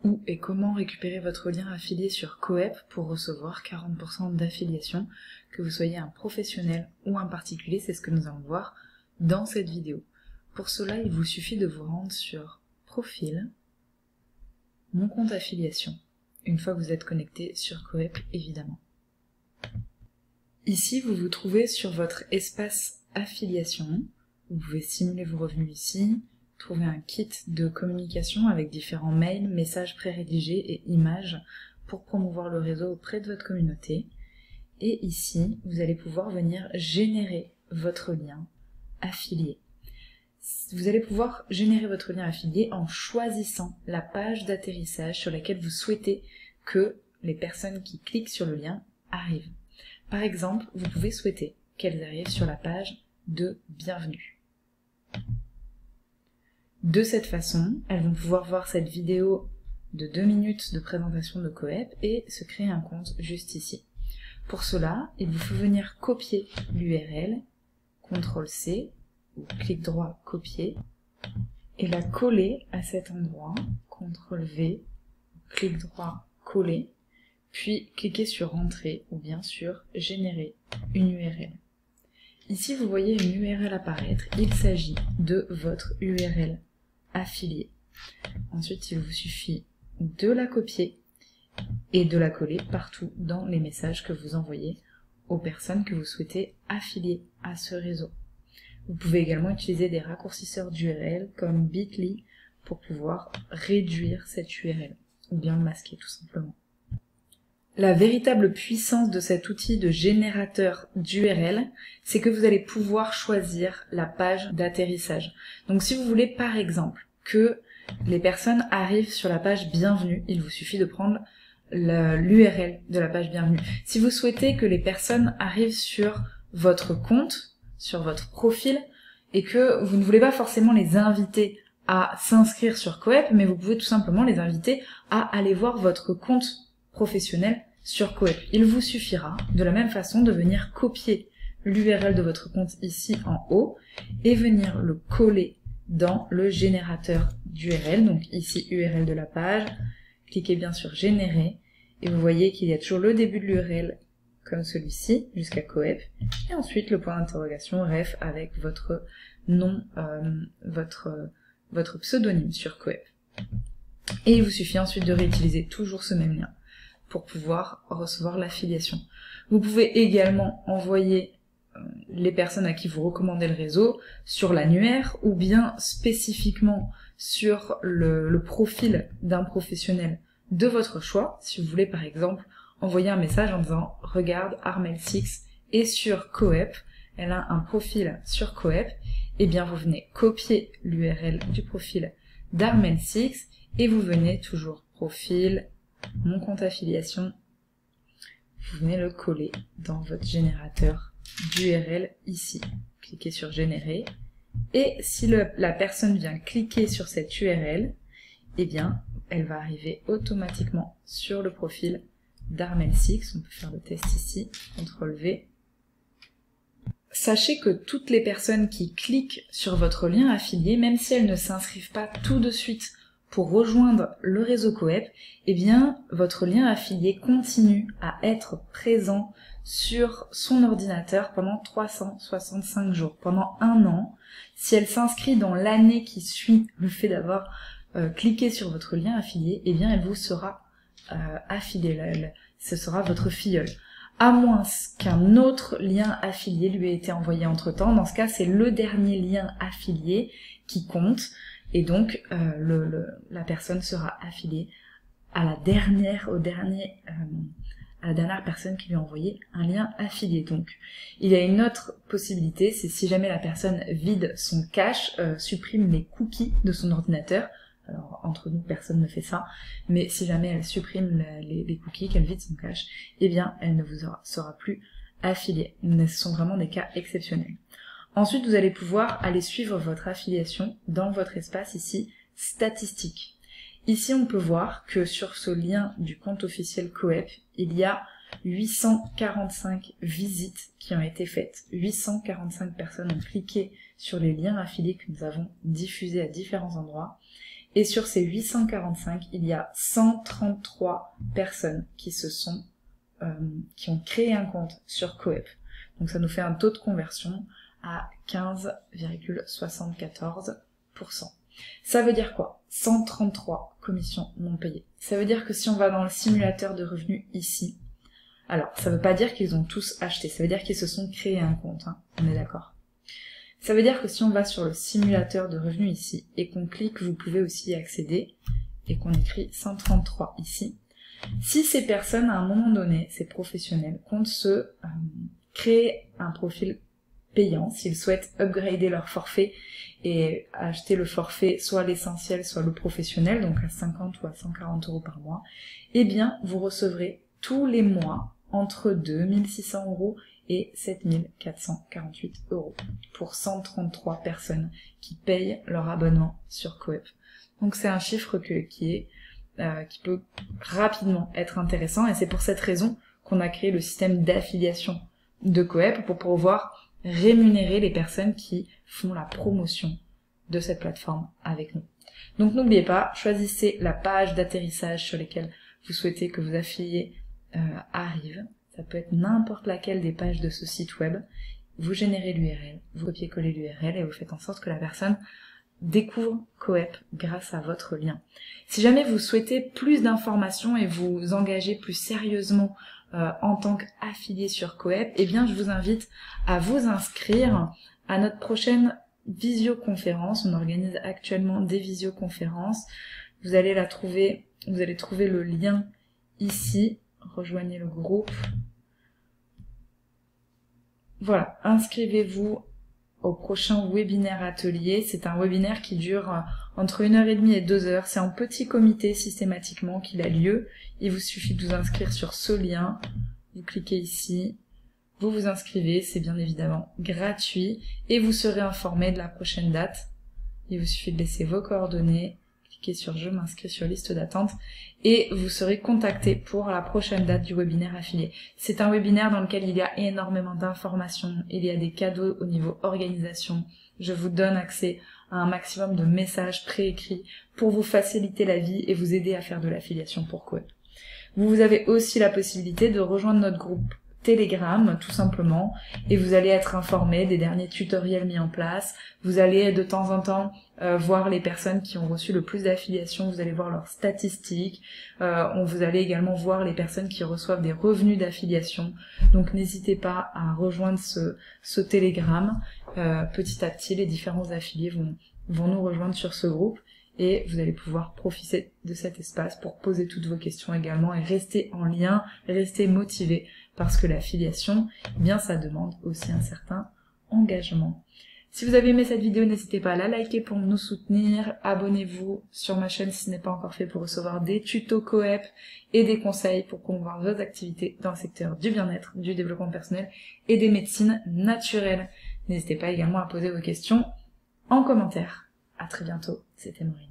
où et comment récupérer votre lien affilié sur Coep pour recevoir 40% d'affiliation, que vous soyez un professionnel ou un particulier, c'est ce que nous allons voir dans cette vidéo. Pour cela, il vous suffit de vous rendre sur Profil, Mon compte affiliation, une fois que vous êtes connecté sur Coep évidemment. Ici, vous vous trouvez sur votre espace affiliation, vous pouvez simuler vos revenus ici, trouver un kit de communication avec différents mails, messages pré-rédigés et images pour promouvoir le réseau auprès de votre communauté. Et ici, vous allez pouvoir venir générer votre lien affilié. Vous allez pouvoir générer votre lien affilié en choisissant la page d'atterrissage sur laquelle vous souhaitez que les personnes qui cliquent sur le lien arrivent. Par exemple, vous pouvez souhaiter qu'elles arrivent sur la page de bienvenue. De cette façon, elles vont pouvoir voir cette vidéo de 2 minutes de présentation de Coep et se créer un compte juste ici. Pour cela, il vous faut venir copier l'URL, CTRL-C, ou clic droit copier, et la coller à cet endroit, CTRL-V, clic droit coller, puis cliquez sur Entrée ou bien sur Générer une URL. Ici, vous voyez une URL apparaître, il s'agit de votre URL affiliée. Ensuite, il vous suffit de la copier et de la coller partout dans les messages que vous envoyez aux personnes que vous souhaitez affilier à ce réseau. Vous pouvez également utiliser des raccourcisseurs d'URL comme Bitly pour pouvoir réduire cette URL ou bien le masquer tout simplement. La véritable puissance de cet outil de générateur d'URL, c'est que vous allez pouvoir choisir la page d'atterrissage. Donc si vous voulez par exemple que les personnes arrivent sur la page bienvenue, il vous suffit de prendre l'URL de la page bienvenue. Si vous souhaitez que les personnes arrivent sur votre compte, sur votre profil, et que vous ne voulez pas forcément les inviter à s'inscrire sur Coep, mais vous pouvez tout simplement les inviter à aller voir votre compte professionnel sur Coep. Il vous suffira de la même façon de venir copier l'URL de votre compte ici en haut et venir le coller dans le générateur d'URL, donc ici URL de la page, cliquez bien sur générer et vous voyez qu'il y a toujours le début de l'URL comme celui-ci jusqu'à Coep et ensuite le point d'interrogation ref avec votre nom, votre pseudonyme sur Coep. Et il vous suffit ensuite de réutiliser toujours ce même lien pour pouvoir recevoir l'affiliation. Vous pouvez également envoyer les personnes à qui vous recommandez le réseau sur l'annuaire ou bien spécifiquement sur le profil d'un professionnel de votre choix. Si vous voulez par exemple envoyer un message en disant « Regarde, Armel6 est sur Coep, elle a un profil sur Coep », et bien vous venez copier l'URL du profil d'Armel6 et vous venez toujours profil, mon compte affiliation, vous venez le coller dans votre générateur d'URL ici. Cliquez sur générer et si la personne vient cliquer sur cette URL, eh bien elle va arriver automatiquement sur le profil d'Armel6. On peut faire le test ici, CTRL-V. Sachez que toutes les personnes qui cliquent sur votre lien affilié, même si elles ne s'inscrivent pas tout de suite pour rejoindre le réseau Coep, eh bien, votre lien affilié continue à être présent sur son ordinateur pendant 365 jours, pendant 1 an. Si elle s'inscrit dans l'année qui suit le fait d'avoir cliqué sur votre lien affilié, eh bien, elle vous sera affiliée, ce sera votre filleule. À moins qu'un autre lien affilié lui ait été envoyé entre-temps, dans ce cas, c'est le dernier lien affilié qui compte. Et donc, la personne sera affiliée à la dernière personne qui lui a envoyé un lien affilié. Donc, il y a une autre possibilité, c'est si jamais la personne vide son cache, supprime les cookies de son ordinateur. Alors, entre nous, personne ne fait ça, mais si jamais elle supprime les cookies, qu'elle vide son cache, eh bien, elle ne vous sera plus affiliée. Mais ce sont vraiment des cas exceptionnels. Ensuite, vous allez pouvoir aller suivre votre affiliation dans votre espace ici, statistiques. Ici, on peut voir que sur ce lien du compte officiel Coep, il y a 845 visites qui ont été faites. 845 personnes ont cliqué sur les liens affiliés que nous avons diffusés à différents endroits. Et sur ces 845, il y a 133 personnes qui ont créé un compte sur Coep. Donc ça nous fait un taux de conversion à 15,74%. Ça veut dire quoi? 133 commissions non payées. Ça veut dire que si on va dans le simulateur de revenus ici, alors ça veut pas dire qu'ils ont tous acheté, ça veut dire qu'ils se sont créés un compte, hein, on est d'accord. Ça veut dire que si on va sur le simulateur de revenus ici et qu'on clique, vous pouvez aussi y accéder, et qu'on écrit 133 ici, si ces personnes à un moment donné, ces professionnels, comptent se créer un profil payant, s'ils souhaitent upgrader leur forfait et acheter le forfait soit l'essentiel soit le professionnel, donc à 50 ou à 140 € par mois, eh bien vous recevrez tous les mois entre 2600 € et 7448 € pour 133 personnes qui payent leur abonnement sur Coep. Donc c'est un chiffre qui peut rapidement être intéressant, et c'est pour cette raison qu'on a créé le système d'affiliation de Coep pour pouvoir rémunérer les personnes qui font la promotion de cette plateforme avec nous. Donc n'oubliez pas, choisissez la page d'atterrissage sur laquelle vous souhaitez que vos affiliés arrivent. Ça peut être n'importe laquelle des pages de ce site web. Vous générez l'URL, vous copiez-collez l'URL et vous faites en sorte que la personne découvre Coep grâce à votre lien. Si jamais vous souhaitez plus d'informations et vous engager plus sérieusement en tant qu'affilié sur Coep, eh bien je vous invite à vous inscrire à notre prochaine visioconférence. On organise actuellement des visioconférences. Vous allez trouver le lien ici. Rejoignez le groupe. Voilà, inscrivez-vous au prochain webinaire atelier. C'est un webinaire qui dure entre 1h30 et 2 heures. C'est en petit comité systématiquement qu'il a lieu. Il vous suffit de vous inscrire sur ce lien. Vous cliquez ici, vous vous inscrivez, c'est bien évidemment gratuit et vous serez informé de la prochaine date. Il vous suffit de laisser vos coordonnées, cliquez sur je m'inscris sur liste d'attente et vous serez contacté pour la prochaine date du webinaire affilié. C'est un webinaire dans lequel il y a énormément d'informations, il y a des cadeaux au niveau organisation. Je vous donne accès à un maximum de messages préécrits pour vous faciliter la vie et vous aider à faire de l'affiliation pour Coep. Vous avez aussi la possibilité de rejoindre notre groupe Telegram, tout simplement, et vous allez être informé des derniers tutoriels mis en place. Vous allez de temps en temps voir les personnes qui ont reçu le plus d'affiliations, vous allez voir leurs statistiques, vous allez également voir les personnes qui reçoivent des revenus d'affiliation. Donc n'hésitez pas à rejoindre ce Telegram. Petit à petit, les différents affiliés vont nous rejoindre sur ce groupe. Et vous allez pouvoir profiter de cet espace pour poser toutes vos questions également et rester en lien, rester motivé, parce que l'affiliation, eh bien ça demande aussi un certain engagement. Si vous avez aimé cette vidéo, n'hésitez pas à la liker pour nous soutenir, abonnez-vous sur ma chaîne si ce n'est pas encore fait pour recevoir des tutos Coep et des conseils pour promouvoir vos activités dans le secteur du bien-être, du développement personnel et des médecines naturelles. N'hésitez pas également à poser vos questions en commentaire. À très bientôt, c'était Maureen.